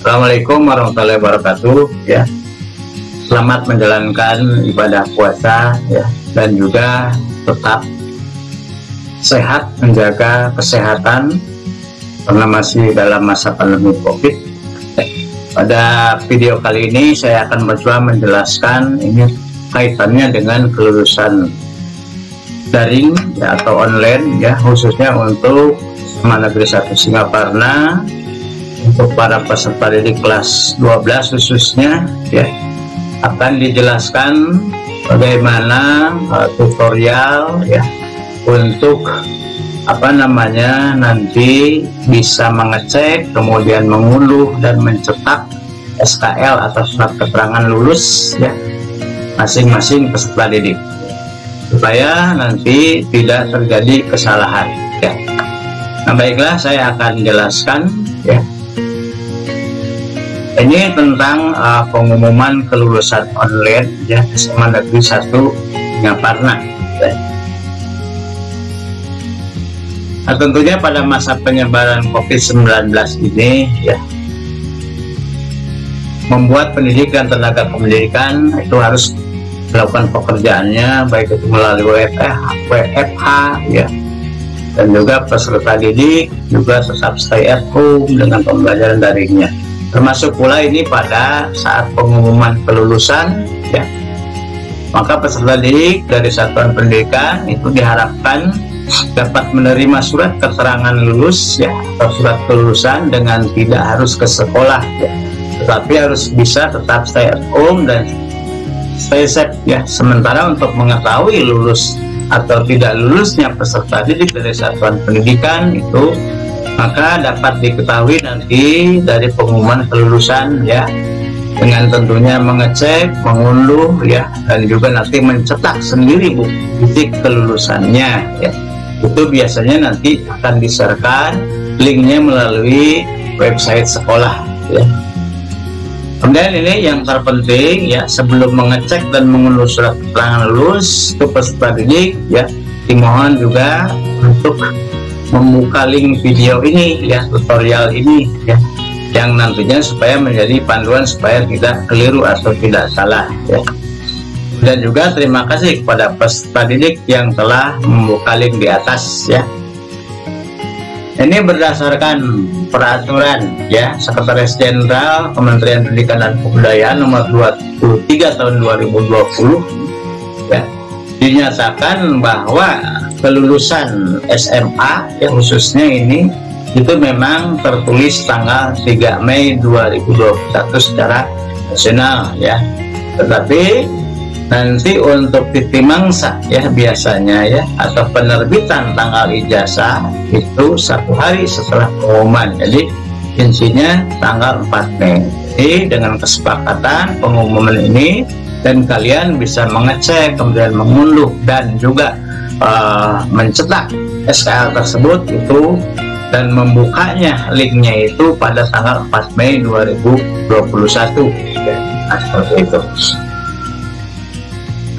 Assalamualaikum warahmatullahi wabarakatuh ya. Selamat menjalankan ibadah puasa ya, dan juga tetap sehat, menjaga kesehatan karena masih dalam masa pandemi COVID. Pada video kali ini saya akan mencoba menjelaskan ini kaitannya dengan kelulusan daring ya, atau online ya, khususnya untuk SMA Negeri 1 Singaparna, untuk para peserta didik kelas 12 khususnya ya, akan dijelaskan bagaimana tutorial ya untuk nanti bisa mengecek, kemudian mengunduh dan mencetak SKL atau surat keterangan lulus ya masing-masing peserta didik, supaya nanti tidak terjadi kesalahan ya. Nah, baiklah, saya akan jelaskan ya. Ini tentang pengumuman kelulusan online ya SMA Negeri 1 Singaparna ya. Nah, tentunya pada masa penyebaran COVID-19 ini ya, membuat pendidik dan tenaga pendidikan itu harus melakukan pekerjaannya, baik itu melalui WFH ya, dan juga peserta didik juga tetap stay at home dengan pembelajaran daringnya, termasuk pula ini pada saat pengumuman kelulusan ya. Maka peserta didik dari satuan pendidikan itu diharapkan dapat menerima surat keterangan lulus ya, atau surat kelulusan dengan tidak harus ke sekolah ya, tetapi harus bisa tetap stay at home dan stay safe ya. Sementara untuk mengetahui lulus atau tidak lulusnya peserta didik dari satuan pendidikan itu, maka dapat diketahui nanti dari pengumuman kelulusan ya, dengan tentunya mengecek, mengunduh ya, dan juga nanti mencetak sendiri bukti kelulusannya ya. Itu biasanya nanti akan diserahkan linknya melalui website sekolah ya. Kemudian ini yang terpenting ya, sebelum mengecek dan mengunduh surat keterangan lulus ke peserta didik ya, dimohon juga untuk membuka link video ini ya, tutorial ini ya, yang nantinya supaya menjadi panduan supaya tidak keliru atau tidak salah ya. Dan juga terima kasih kepada peserta didik yang telah membuka link di atas ya. Ini berdasarkan peraturan ya Sekretaris Jenderal Kementerian Pendidikan dan Kebudayaan nomor 23 tahun 2020 ya, dinyatakan bahwa kelulusan SMA ya khususnya ini itu memang tertulis tanggal 3 Mei 2021 secara nasional ya, tetapi nanti untuk titi mangsa ya biasanya ya, atau penerbitan tanggal ijazah itu 1 hari setelah pengumuman. Jadi intinya tanggal 4 Mei. Jadi dengan kesepakatan pengumuman ini, dan kalian bisa mengecek, kemudian mengunduh dan juga mencetak SKL tersebut itu, dan membukanya linknya itu pada tanggal 4 Mei 2021 ya. Nah, seperti itu.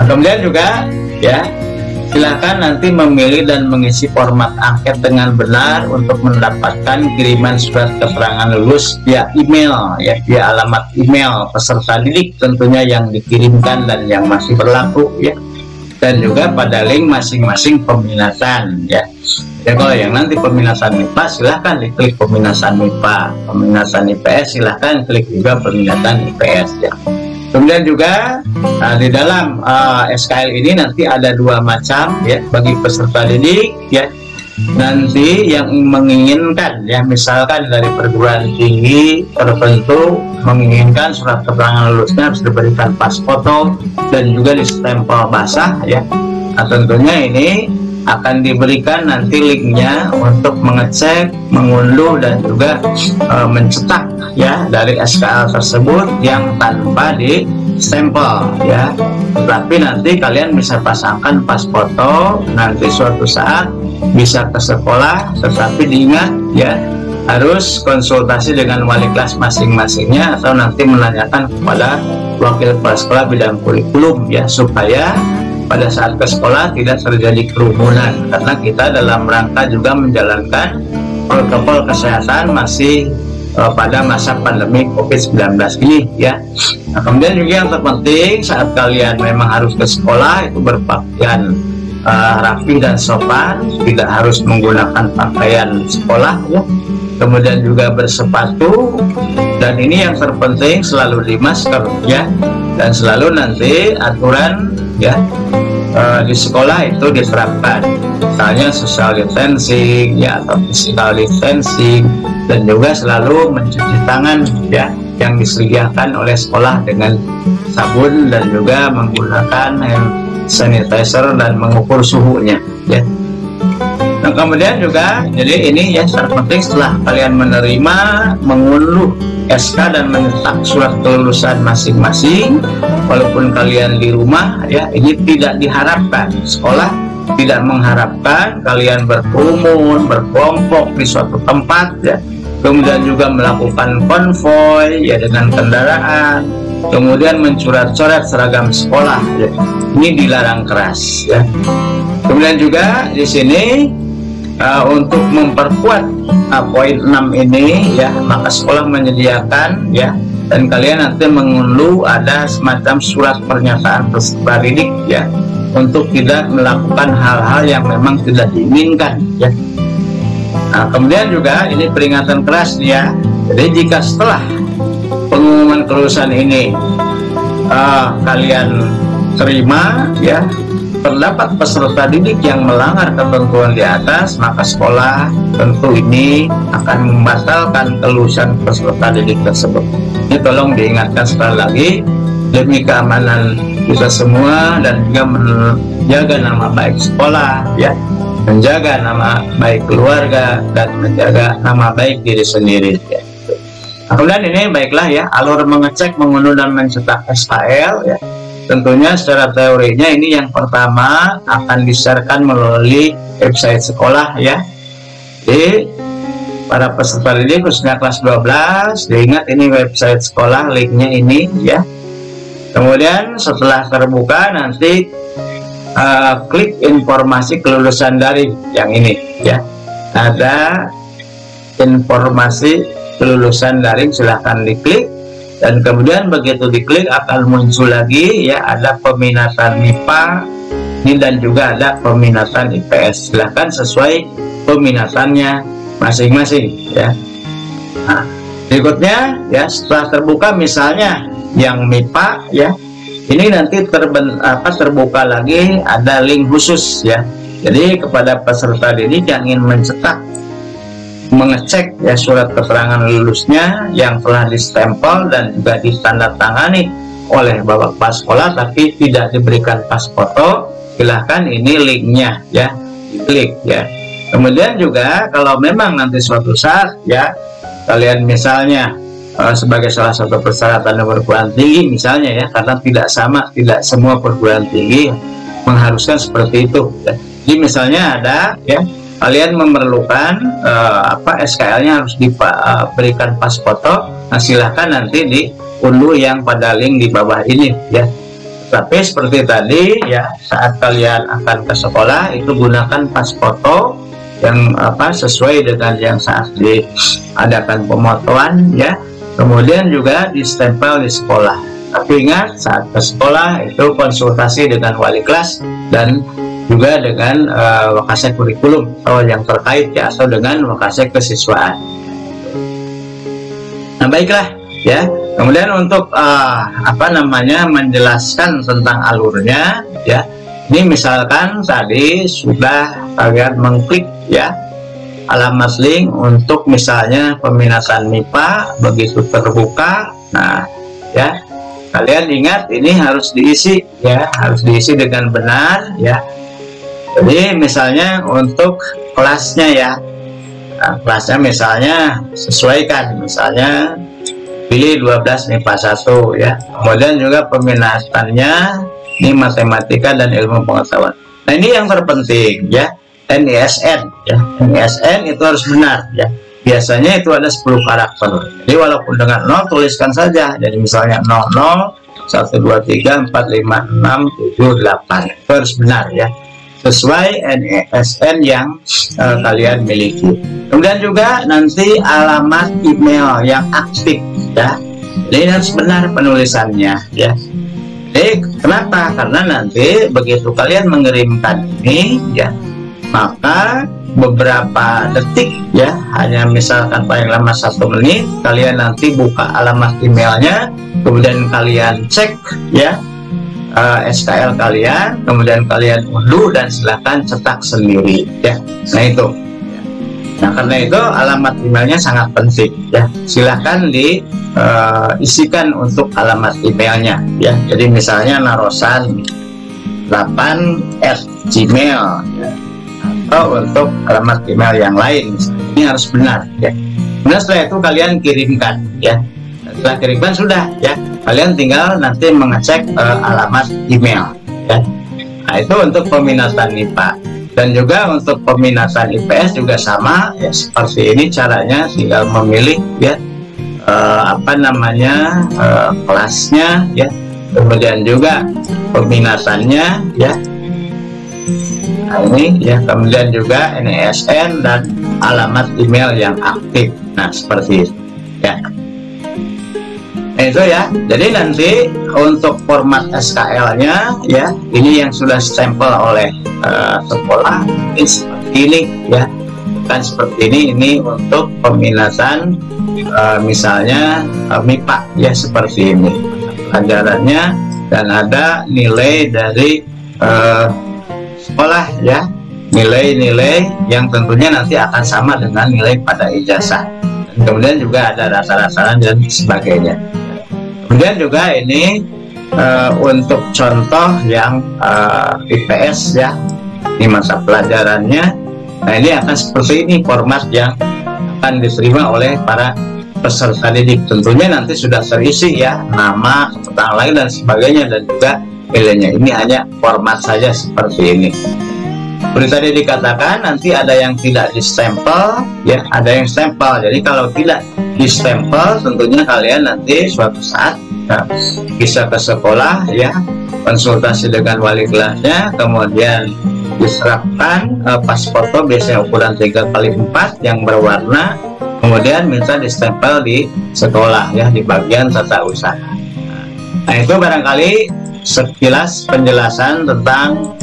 Kemudian juga ya, silakan nanti memilih dan mengisi format angket dengan benar untuk mendapatkan kiriman surat keterangan lulus via email ya, via alamat email peserta didik tentunya yang dikirimkan dan yang masih berlaku ya, dan juga pada link masing-masing peminatan ya. Ya, kalau yang nanti peminatan MIPA silahkan diklik peminatan MIPA, peminatan IPS silahkan klik juga peminatan IPS ya. Kemudian juga di dalam SKL ini nanti ada 2 macam ya bagi peserta didik ya. Nanti yang menginginkan ya, misalkan dari perguruan tinggi tertentu menginginkan surat keterangan lulusnya harus diberikan pas foto dan juga distempel basah ya. Nah, tentunya ini akan diberikan nanti linknya untuk mengecek, mengunduh dan juga mencetak ya dari SKL tersebut yang tanpa di stempel ya. Tapi nanti kalian bisa pasangkan pas foto nanti suatu saat bisa ke sekolah, tetapi diingat ya, harus konsultasi dengan wali kelas masing-masingnya atau nanti menanyakan kepada wakil kepala sekolah bidang kurikulum ya, supaya pada saat ke sekolah tidak terjadi kerumunan, karena kita dalam rangka juga menjalankan protokol kesehatan masih pada masa pandemi COVID-19 ini ya. Nah, kemudian juga yang terpenting saat kalian memang harus ke sekolah itu berpakaian rapi dan sopan, tidak harus menggunakan pakaian sekolah ya. Kemudian juga bersepatu, dan ini yang terpenting selalu di masker ya, dan selalu nanti aturan ya di sekolah itu diterapkan, misalnya social distancing ya atau physical distancing, dan juga selalu mencuci tangan ya yang disediakan oleh sekolah dengan sabun, dan juga menggunakan hand sanitizer dan mengukur suhunya ya. Nah, kemudian juga jadi ini ya terpenting setelah kalian menerima, mengunduh SK dan mencetak surat kelulusan masing-masing, walaupun kalian di rumah ya, ini tidak diharapkan, sekolah tidak mengharapkan kalian berkerumun, berkelompok di suatu tempat ya, kemudian juga melakukan konvoy ya dengan kendaraan, kemudian mencoret-coret seragam sekolah ya. Ini dilarang keras ya. Kemudian juga di sini untuk memperkuat poin 6 ini ya, maka sekolah menyediakan ya, dan kalian nanti mengunduh ada semacam surat pernyataan peserta didik ya, untuk tidak melakukan hal-hal yang memang tidak diinginkan ya. Nah, kemudian juga ini peringatan keras ya. Jadi jika setelah pengumuman kelulusan ini kalian terima ya, terdapat peserta didik yang melanggar ketentuan di atas, maka sekolah tentu ini akan membatalkan kelulusan peserta didik tersebut. Ini tolong diingatkan sekali lagi demi keamanan kita semua, dan juga menjaga nama baik sekolah ya, menjaga nama baik keluarga, dan menjaga nama baik diri sendiri ya. Nah, kemudian ini baiklah ya, alur mengecek, mengunduh dan mencetak SKL ya. Tentunya secara teorinya ini yang pertama akan disiarkan melalui website sekolah ya. Jadi para peserta didik khususnya kelas 12, diingat ini website sekolah, linknya ini ya. Kemudian setelah terbuka nanti klik informasi kelulusan daring yang ini ya. Ada informasi kelulusan daring, silahkan diklik. Dan kemudian begitu diklik akan muncul lagi ya, ada peminatan MIPA ini dan juga ada peminatan IPS. Silahkan sesuai peminatannya masing-masing ya. Nah, berikutnya ya, setelah terbuka misalnya yang MIPA ya, ini nanti terbuka lagi ada link khusus ya. Jadi kepada peserta didik yang ingin mencetak, mengecek ya surat keterangan lulusnya yang telah distempel dan juga ditandatangani oleh bapak kepala sekolah tapi tidak diberikan pas foto, silahkan ini linknya ya, diklik ya. Kemudian juga kalau memang nanti suatu saat ya kalian misalnya sebagai salah satu persyaratan perguruan tinggi misalnya ya, karena tidak semua perguruan tinggi mengharuskan seperti itu ya. Jadi misalnya ada ya, kalian memerlukan SKL-nya harus diberikan pas foto, nah silahkan nanti diunduh yang pada link di bawah ini ya. Tapi seperti tadi ya, saat kalian akan ke sekolah itu gunakan pas foto yang sesuai dengan yang saat diadakan pemotoan ya. Kemudian juga distempel di sekolah. Tapi ingat saat ke sekolah itu konsultasi dengan wali kelas dan juga dengan wakasek kurikulum atau yang terkait ya, atau dengan wakasek kesiswaan. Nah baiklah ya, kemudian untuk menjelaskan tentang alurnya ya, ini misalkan tadi sudah kalian mengklik ya alamat link untuk misalnya peminatan MIPA, begitu terbuka, nah ya kalian ingat ini harus diisi ya, harus diisi dengan benar ya. Jadi misalnya untuk kelasnya ya, nah, kelasnya misalnya sesuaikan, misalnya pilih 12 MIPA 1 ya. Kemudian juga peminatannya ini matematika dan ilmu pengetahuan. Nah ini yang terpenting ya, NISN ya. NISN itu harus benar ya. Biasanya itu ada 10 karakter. Jadi walaupun dengan 0 tuliskan saja. Jadi misalnya 00 1 2 3 4 5 6 7 8 itu harus benar ya, sesuai NISN yang kalian miliki. Kemudian juga nanti alamat email yang aktif ya. Jadi harus benar penulisannya ya. Jadi kenapa? Karena nanti begitu kalian mengirimkan ini ya, maka beberapa detik ya, hanya misalkan paling lama 1 menit, kalian nanti buka alamat emailnya, kemudian kalian cek ya SKL kalian, kemudian kalian unduh dan silahkan cetak sendiri ya. Nah itu. Nah karena itu alamat emailnya sangat penting ya. Silahkan diisikan untuk alamat emailnya ya. Jadi misalnya narosan 8@gmail ya. Atau untuk alamat email yang lain, ini harus benar ya. Kemudian setelah itu kalian kirimkan ya. Setelah kirimkan sudah ya, kalian tinggal nanti mengecek alamat email ya. Nah itu untuk peminatan IPA. Dan juga untuk peminatan IPS juga sama ya, seperti ini caranya. Tinggal memilih ya kelasnya ya, kemudian juga peminatannya ya. Nah, ini ya, kemudian juga NISN dan alamat email yang aktif. Nah seperti itu ya. Nah, itu ya. Jadi nanti untuk format SKL-nya ya, ini yang sudah stempel oleh sekolah ini seperti ini ya, kan seperti ini untuk peminatan misalnya MIPA ya, seperti ini pelajarannya, dan ada nilai dari sekolah ya, nilai-nilai yang tentunya nanti akan sama dengan nilai pada ijazah, dan kemudian juga ada rasa-rasaan dan sebagainya. Kemudian juga ini untuk contoh yang IPS ya, ini masa pelajarannya. Nah ini akan seperti ini format yang akan diterima oleh para peserta didik. Tentunya nanti sudah terisi ya, nama, keterangan lain dan sebagainya, dan juga nilainya. Ini hanya format saja seperti ini. Seperti tadi dikatakan, nanti ada yang tidak distempel ya, ada yang stempel. Jadi kalau tidak distempel, tentunya kalian nanti suatu saat bisa ke sekolah ya, konsultasi dengan wali kelasnya, kemudian diserahkan pas foto, biasanya ukuran 3x4 yang berwarna, kemudian minta distempel di sekolah ya, di bagian tata usaha. Nah itu barangkali sekilas penjelasan tentang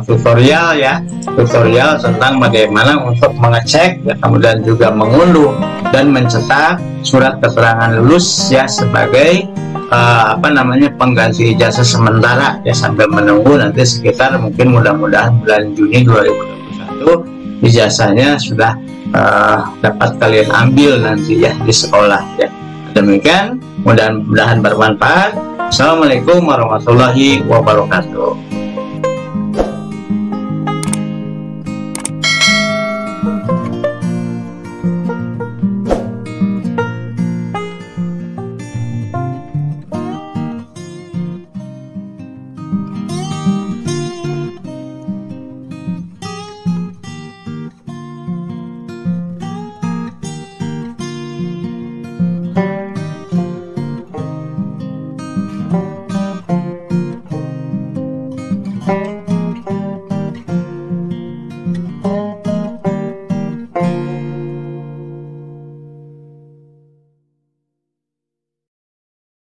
tutorial ya, tutorial tentang bagaimana untuk mengecek ya, kemudian juga mengunduh dan mencetak surat keterangan lulus ya, sebagai pengganti ijazah sementara ya, sambil menunggu nanti sekitar mungkin mudah-mudahan bulan Juni 2021 ijazahnya sudah dapat kalian ambil nanti ya di sekolah ya. Demikian, mudah-mudahan bermanfaat. Assalamualaikum warahmatullahi wabarakatuh.